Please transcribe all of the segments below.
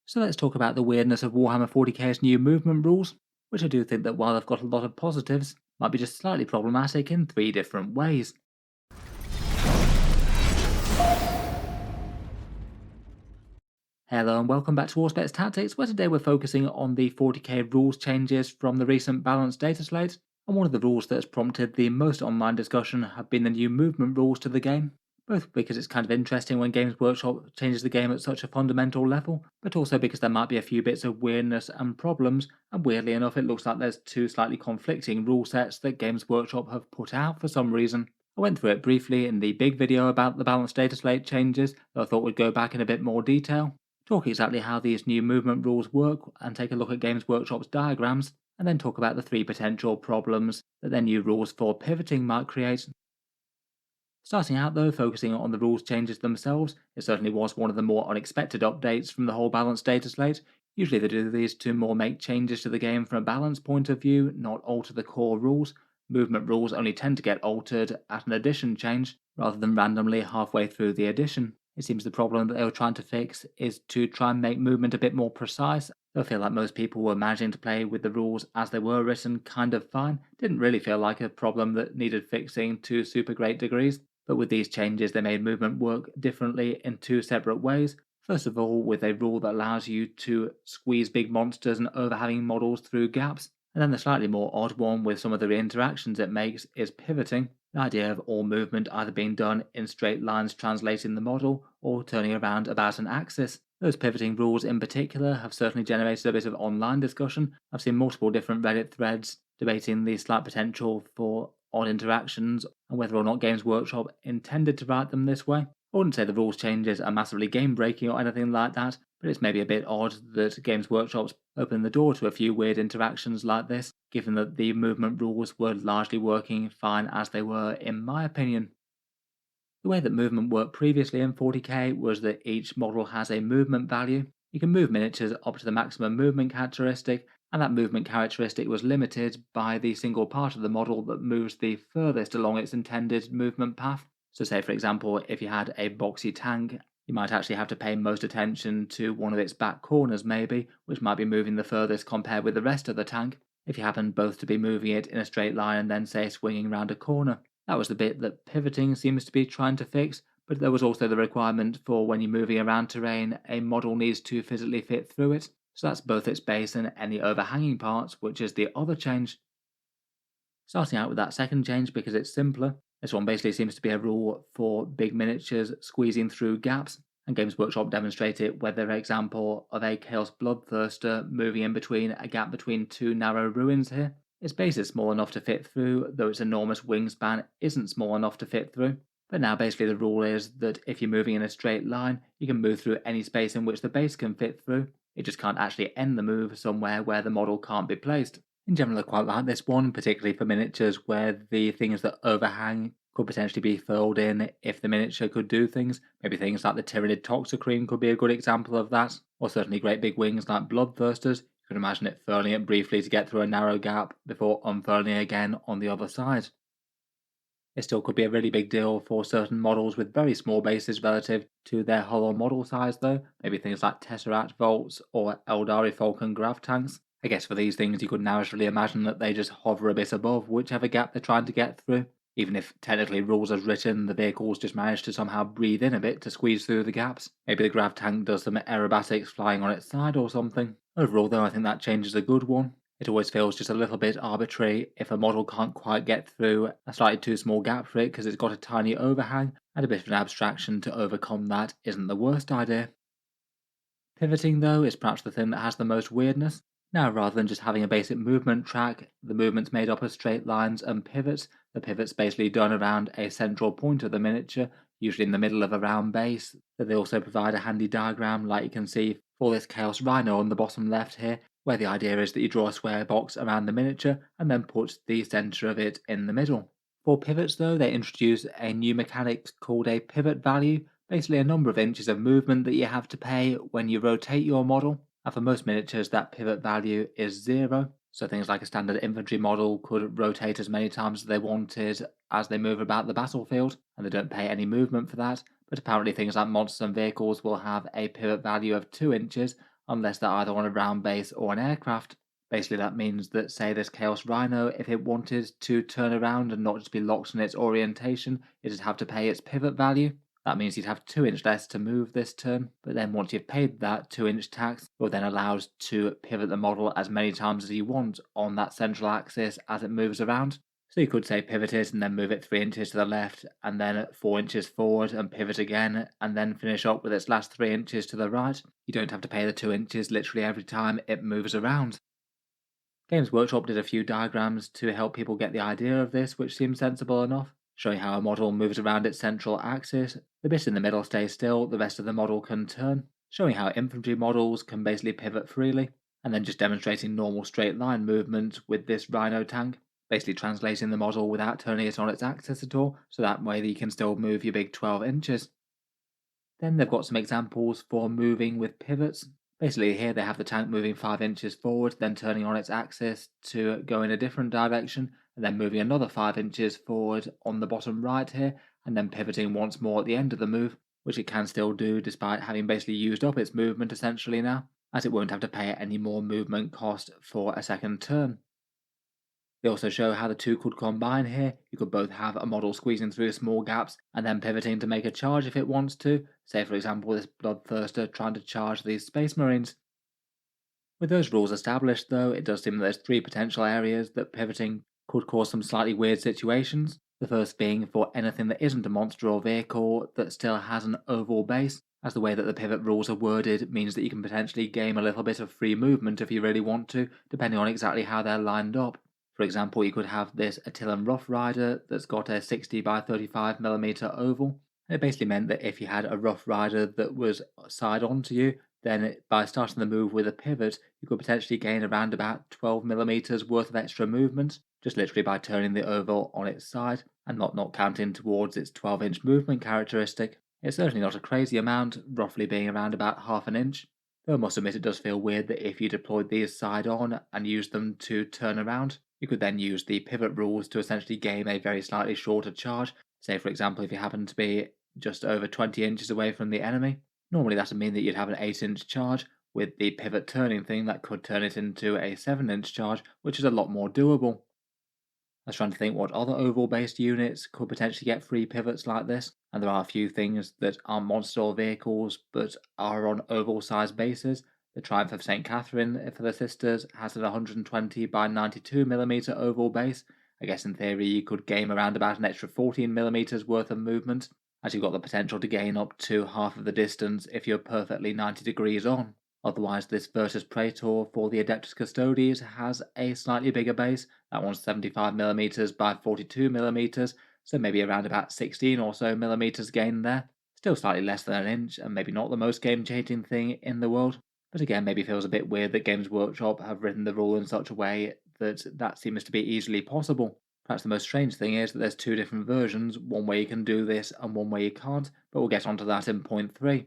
So let's talk about the weirdness of Warhammer 40K's new movement rules, which I do think that while they've got a lot of positives, might be just slightly problematic in three different ways. Hello and welcome back to Auspex Tactics, where today we're focusing on the 40k rules changes from the recent balanced data slate, and one of the rules that has prompted the most online discussion have been the new movement rules to the game, both because it's kind of interesting when Games Workshop changes the game at such a fundamental level, but also because there might be a few bits of weirdness and problems, and weirdly enough it looks like there's two slightly conflicting rule sets that Games Workshop have put out for some reason. I went through it briefly in the big video about the balanced data slate changes that I thought would go back in a bit more detail, talk exactly how these new movement rules work and take a look at Games Workshop's diagrams, and then talk about the three potential problems that their new rules for pivoting might create. Starting out though, focusing on the rules changes themselves, it certainly was one of the more unexpected updates from the whole balanced data slate. Usually they do these to more make changes to the game from a balance point of view, not alter the core rules. Movement rules only tend to get altered at an addition change, rather than randomly halfway through the addition. It seems the problem that they were trying to fix is to try and make movement a bit more precise. Though I feel like most people were managing to play with the rules as they were written kind of fine. Didn't really feel like a problem that needed fixing to super great degrees. But with these changes, they made movement work differently in two separate ways. First of all, with a rule that allows you to squeeze big monsters and overhanging models through gaps. And then the slightly more odd one with some of the interactions it makes is pivoting. The idea of all movement either being done in straight lines translating the model or turning around about an axis. Those pivoting rules in particular have certainly generated a bit of online discussion. I've seen multiple different Reddit threads debating the slight potential for odd interactions and whether or not Games Workshop intended to write them this way. I wouldn't say the rules changes are massively game breaking or anything like that, but it's maybe a bit odd that Games Workshop's opened the door to a few weird interactions like this, given that the movement rules were largely working fine as they were, in my opinion. The way that movement worked previously in 40k was that each model has a movement value. You can move miniatures up to the maximum movement characteristic, and that movement characteristic was limited by the single part of the model that moves the furthest along its intended movement path. So say for example, if you had a boxy tank, you might actually have to pay most attention to one of its back corners maybe, which might be moving the furthest compared with the rest of the tank, if you happen both to be moving it in a straight line and then say swinging round a corner. That was the bit that pivoting seems to be trying to fix, but there was also the requirement for when you're moving around terrain, a model needs to physically fit through it. So that's both its base and any overhanging parts, which is the other change. Starting out with that second change because it's simpler, this one basically seems to be a rule for big miniatures squeezing through gaps, and Games Workshop demonstrate it with their example of a Chaos Bloodthirster moving in between a gap between two narrow ruins here. Its base is small enough to fit through, though its enormous wingspan isn't small enough to fit through. But now basically the rule is that if you're moving in a straight line, you can move through any space in which the base can fit through. It just can't actually end the move somewhere where the model can't be placed. In general, I quite like this one, particularly for miniatures where the things that overhang could potentially be filled in if the miniature could do things. Maybe things like the Tyrannid Toxicrene could be a good example of that, or certainly great big wings like Bloodthirsters. You can imagine it furling it briefly to get through a narrow gap before unfurling again on the other side. It still could be a really big deal for certain models with very small bases relative to their hollow model size though, maybe things like Tesseract Vaults or Eldari Falcon Grav Tanks. I guess for these things you could narratively imagine that they just hover a bit above whichever gap they're trying to get through. Even if technically rules as written, the vehicles just manage to somehow breathe in a bit to squeeze through the gaps. Maybe the grav tank does some aerobatics flying on its side or something. Overall though, I think that change is a good one. It always feels just a little bit arbitrary if a model can't quite get through a slightly too small gap for it because it's got a tiny overhang, and a bit of an abstraction to overcome that isn't the worst idea. Pivoting, though, is perhaps the thing that has the most weirdness. Now, rather than just having a basic movement track, the movement's made up of straight lines and pivots. The pivot's basically done around a central point of the miniature, usually in the middle of a round base. But they also provide a handy diagram, like you can see for this Chaos Rhino on the bottom left here, where the idea is that you draw a square box around the miniature and then put the centre of it in the middle. For pivots, though, they introduce a new mechanic called a pivot value, basically a number of inches of movement that you have to pay when you rotate your model. And for most miniatures, that pivot value is 0. So things like a standard infantry model could rotate as many times as they wanted as they move about the battlefield, and they don't pay any movement for that. But apparently things like monsters and vehicles will have a pivot value of 2 inches, unless they're either on a round base or an aircraft. Basically, that means that, say, this Chaos Rhino, if it wanted to turn around and not just be locked in its orientation, it'd have to pay its pivot value. That means you'd have 2 inch less to move this turn, but then once you've paid that 2 inch tax, you're then allowed to pivot the model as many times as you want on that central axis as it moves around. So you could say pivot it and then move it 3 inches to the left, and then 4 inches forward and pivot again, and then finish up with its last 3 inches to the right. You don't have to pay the 2 inches literally every time it moves around. Games Workshop did a few diagrams to help people get the idea of this, which seems sensible enough, showing how a model moves around its central axis. The bit in the middle stays still, the rest of the model can turn, showing how infantry models can basically pivot freely, and then just demonstrating normal straight line movement with this Rhino tank, basically translating the model without turning it on its axis at all, so that way you can still move your big 12 inches. Then they've got some examples for moving with pivots. Basically here they have the tank moving 5 inches forward, then turning on its axis to go in a different direction, and then moving another 5 inches forward on the bottom right here, and then pivoting once more at the end of the move, which it can still do despite having basically used up its movement essentially now, as it won't have to pay any more movement cost for a second turn. They also show how the two could combine here. You could both have a model squeezing through small gaps and then pivoting to make a charge if it wants to. Say for example this Bloodthirster trying to charge these Space Marines. With those rules established though, it does seem that there's 3 potential areas that pivoting could cause some slightly weird situations. The first being for anything that isn't a monster or vehicle that still has an oval base, as the way that the pivot rules are worded means that you can potentially game a little bit of free movement if you really want to, depending on exactly how they're lined up. For example, you could have this Attilan Rough Rider that's got a 60 by 35mm oval. It basically meant that if you had a Rough Rider that was side on to you, then by starting the move with a pivot, you could potentially gain around about 12mm worth of extra movement, just literally by turning the oval on its side, and not counting towards its 12-inch movement characteristic. It's certainly not a crazy amount, roughly being around about half an inch, though I must admit it does feel weird that if you deployed these side on and used them to turn around, you could then use the pivot rules to essentially gain a very slightly shorter charge. Say for example if you happen to be just over 20 inches away from the enemy. Normally that would mean that you'd have an 8-inch charge. With the pivot turning thing, that could turn it into a 7-inch charge, which is a lot more doable. I was trying to think what other oval-based units could potentially get free pivots like this, and there are a few things that aren't monster or vehicles, but are on oval-sized bases. The Triumph of St. Catherine for the Sisters has an 120 by 92mm oval base. I guess in theory you could game around about an extra 14mm worth of movement, as you've got the potential to gain up to half of the distance if you're perfectly 90 degrees on. Otherwise, this Virtus Praetor for the Adeptus Custodes has a slightly bigger base. That one's 75mm by 42mm, so maybe around about 16 or so millimeters gain there. Still slightly less than an inch, and maybe not the most game-changing thing in the world. But again, maybe feels a bit weird that Games Workshop have written the rule in such a way that seems to be easily possible. Perhaps the most strange thing is that there's two different versions, one way you can do this and one way you can't, but we'll get onto that in point 3.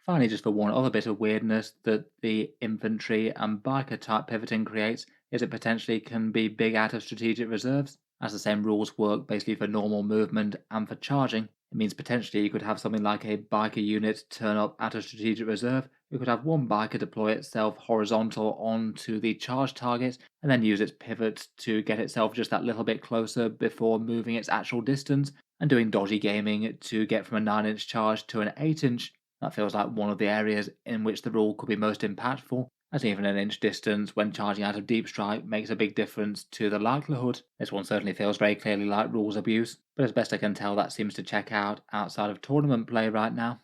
Finally, just for one other bit of weirdness that the infantry and biker type pivoting creates is it potentially can be big out of strategic reserves, as the same rules work basically for normal movement and for charging. It means potentially you could have something like a biker unit turn up out of strategic reserve. You could have one biker deploy itself horizontal onto the charge target and then use its pivot to get itself just that little bit closer before moving its actual distance and doing dodgy gaming to get from a 9-inch charge to an 8-inch. That feels like one of the areas in which the rule could be most impactful, as even an inch distance when charging out of deep strike makes a big difference to the likelihood. This one certainly feels very clearly like rules abuse, but as best I can tell that seems to check out outside of tournament play right now.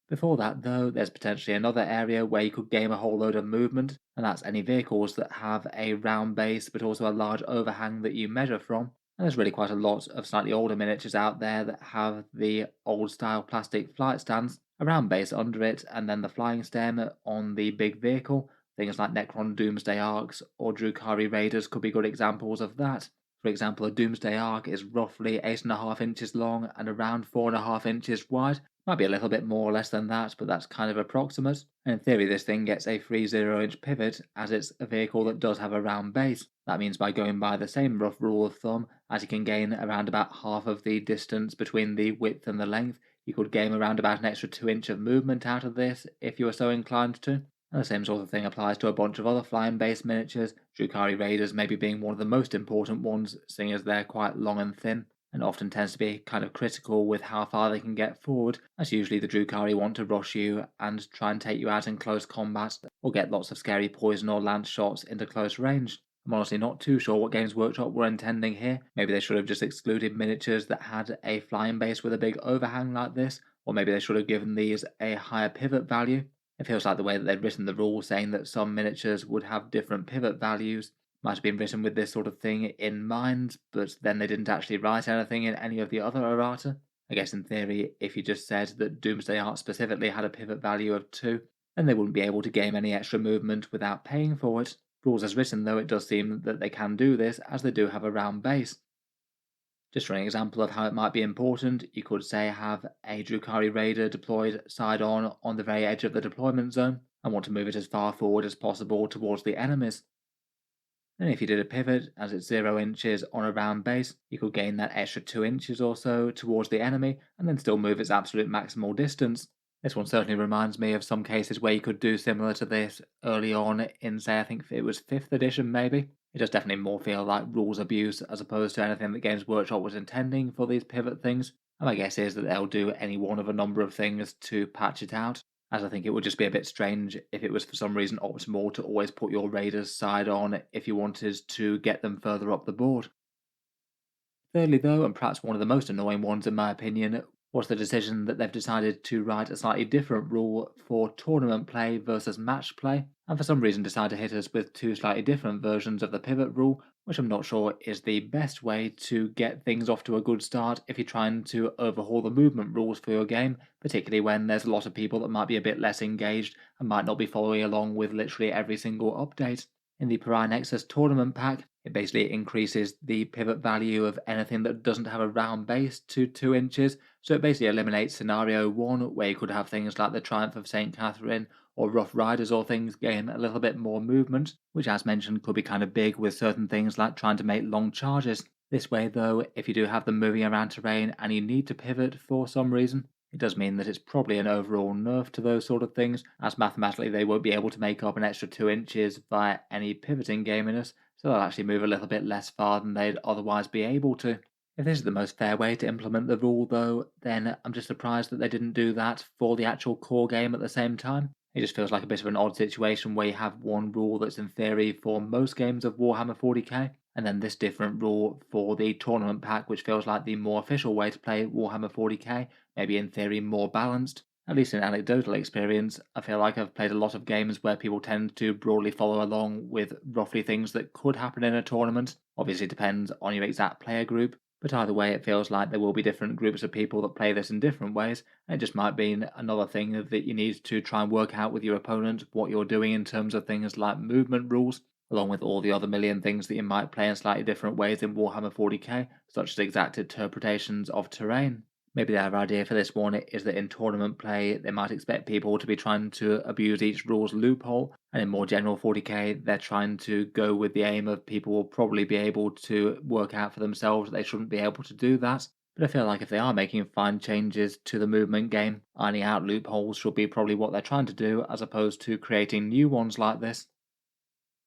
Before that though, there's potentially another area where you could game a whole load of movement, and that's any vehicles that have a round base but also a large overhang that you measure from. And there's really quite a lot of slightly older miniatures out there that have the old style plastic flight stands, a round base under it, and then the flying stem on the big vehicle. Things like Necron Doomsday Arcs or Drukhari Raiders could be good examples of that. For example, a Doomsday Arc is roughly 8.5 inches long and around 4.5 inches wide. Might be a little bit more or less than that, but that's kind of approximate. And in theory, this thing gets a free 0-inch pivot, as it's a vehicle that does have a round base. That means by going by the same rough rule of thumb, as you can gain around about half of the distance between the width and the length, You could game around about an extra 2 inch of movement out of this if you were so inclined to. And the same sort of thing applies to a bunch of other flying based miniatures, Drukhari Raiders maybe being one of the most important ones, seeing as they're quite long and thin, and often tends to be kind of critical with how far they can get forward, as usually the Drukhari want to rush you and try and take you out in close combat, or get lots of scary poison or lance shots into close range. I'm honestly not too sure what Games Workshop were intending here. Maybe they should have just excluded miniatures that had a flying base with a big overhang like this, or maybe they should have given these a higher pivot value. It feels like the way that they've written the rules saying that some miniatures would have different pivot values might have been written with this sort of thing in mind, but then they didn't actually write anything in any of the other errata. I guess in theory, if you just said that Doomsday Art specifically had a pivot value of 2, then they wouldn't be able to game any extra movement without paying for it. Rules as written, though, it does seem that they can do this, as they do have a round base. Just for an example of how it might be important, you could say have a Drukhari Raider deployed side on the very edge of the deployment zone, and want to move it as far forward as possible towards the enemies. Then if you did a pivot, as it's 0 inches on a round base, you could gain that extra 2 inches or so towards the enemy, and then still move its absolute maximal distance. This one certainly reminds me of some cases where you could do similar to this early on in, say, I think it was 5th edition maybe. It does definitely more feel like rules abuse as opposed to anything that Games Workshop was intending for these pivot things. And my guess is that they'll do any one of a number of things to patch it out, as I think it would just be a bit strange if it was for some reason optimal to always put your raiders side on if you wanted to get them further up the board. Thirdly, though, and perhaps one of the most annoying ones in my opinion, was the decision that they've decided to write a slightly different rule for tournament play versus match play, and for some reason decide to hit us with two slightly different versions of the pivot rule, which I'm not sure is the best way to get things off to a good start if you're trying to overhaul the movement rules for your game, particularly when there's a lot of people that might be a bit less engaged and might not be following along with literally every single update. In the Pariah Nexus tournament pack, it basically increases the pivot value of anything that doesn't have a round base to 2 inches, so it basically eliminates scenario 1 where you could have things like the Triumph of St. Catherine or Rough Riders or things gain a little bit more movement, which as mentioned could be kind of big with certain things like trying to make long charges. This way though, if you do have them moving around terrain and you need to pivot for some reason, it does mean that it's probably an overall nerf to those sort of things, as mathematically they won't be able to make up an extra 2 inches via any pivoting gaminess, so they'll actually move a little bit less far than they'd otherwise be able to. If this is the most fair way to implement the rule though, then I'm just surprised that they didn't do that for the actual core game at the same time. It just feels like a bit of an odd situation where you have one rule that's in theory for most games of Warhammer 40k, and then this different rule for the tournament pack, which feels like the more official way to play Warhammer 40k, maybe in theory more balanced. At least in anecdotal experience, I feel like I've played a lot of games where people tend to broadly follow along with roughly things that could happen in a tournament. Obviously, it depends on your exact player group, but either way, it feels like there will be different groups of people that play this in different ways, and it just might be another thing that you need to try and work out with your opponent what you're doing in terms of things like movement rules, along with all the other million things that you might play in slightly different ways in Warhammer 40k, such as exact interpretations of terrain. Maybe their idea for this one is that in tournament play, they might expect people to be trying to abuse each rule's loophole, and in more general 40k, they're trying to go with the aim of people will probably be able to work out for themselves that they shouldn't be able to do that. But I feel like if they are making fine changes to the movement game, ironing out loopholes should be probably what they're trying to do, as opposed to creating new ones like this.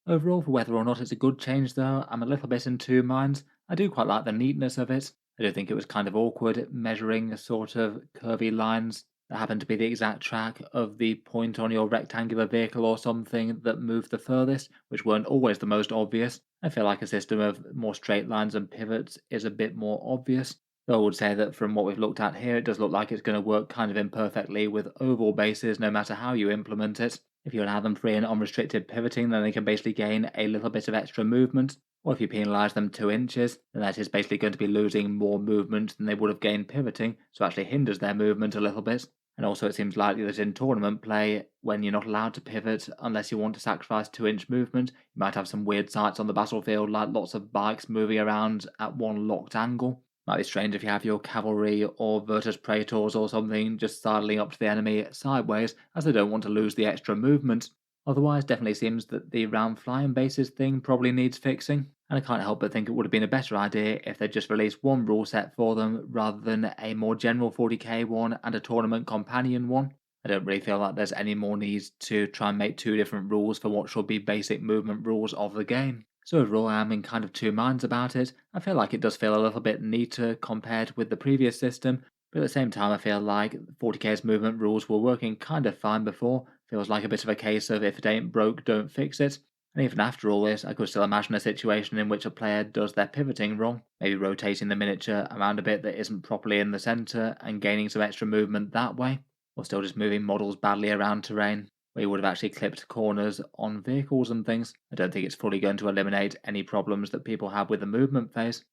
Overall, for whether or not it's a good change though, I'm a little bit in two minds. I do quite like the neatness of it. I do think it was kind of awkward measuring sort of curvy lines that happen to be the exact track of the point on your rectangular vehicle or something that moved the furthest, which weren't always the most obvious. I feel like a system of more straight lines and pivots is a bit more obvious. Though I would say that from what we've looked at here, it does look like it's going to work kind of imperfectly with oval bases no matter how you implement it. If you allow them free and unrestricted pivoting, then they can basically gain a little bit of extra movement. Or if you penalise them 2 inches, then that is basically going to be losing more movement than they would have gained pivoting, so actually hinders their movement a little bit. And also it seems likely that in tournament play, when you're not allowed to pivot unless you want to sacrifice 2 inch movement, you might have some weird sights on the battlefield like lots of bikes moving around at one locked angle. Might be strange if you have your cavalry or Virtus Praetors or something just sidling up to the enemy sideways, as they don't want to lose the extra movement. Otherwise, definitely seems that the round flying bases thing probably needs fixing. and I can't help but think it would have been a better idea if they'd just released one rule set for them rather than a more general 40k one and a tournament companion one. I don't really feel like there's any more need to try and make two different rules for what should be basic movement rules of the game. So overall, I'm in kind of two minds about it. I feel like it does feel a little bit neater compared with the previous system, but at the same time, I feel like 40k's movement rules were working kind of fine before. Feels like a bit of a case of if it ain't broke, don't fix it. And even after all this, I could still imagine a situation in which a player does their pivoting wrong, maybe rotating the miniature around a bit that isn't properly in the centre and gaining some extra movement that way, or still just moving models badly around terrain, where you would have actually clipped corners on vehicles and things. I don't think it's fully going to eliminate any problems that people have with the movement phase.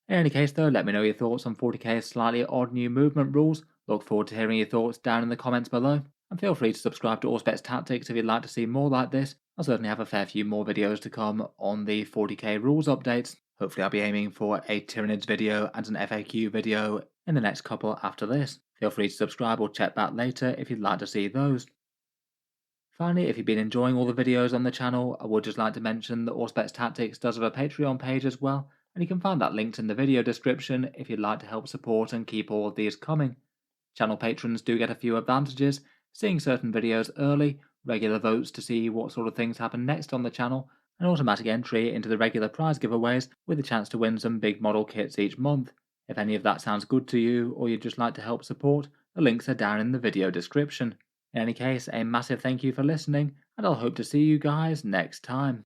In any case though, let me know your thoughts on 40k's slightly odd new movement rules. Look forward to hearing your thoughts down in the comments below. And feel free to subscribe to Auspex Tactics if you'd like to see more like this. I'll certainly have a fair few more videos to come on the 40k rules updates. Hopefully I'll be aiming for a Tyranids video and an FAQ video in the next couple after this. Feel free to subscribe or check back later if you'd like to see those. Finally, if you've been enjoying all the videos on the channel, I would just like to mention that Auspex Tactics does have a Patreon page as well, and you can find that linked in the video description if you'd like to help support and keep all of these coming. Channel patrons do get a few advantages, seeing certain videos early, regular votes to see what sort of things happen next on the channel, and automatic entry into the regular prize giveaways with a chance to win some big model kits each month. If any of that sounds good to you, or you'd just like to help support, the links are down in the video description. In any case, a massive thank you for listening, and I'll hope to see you guys next time.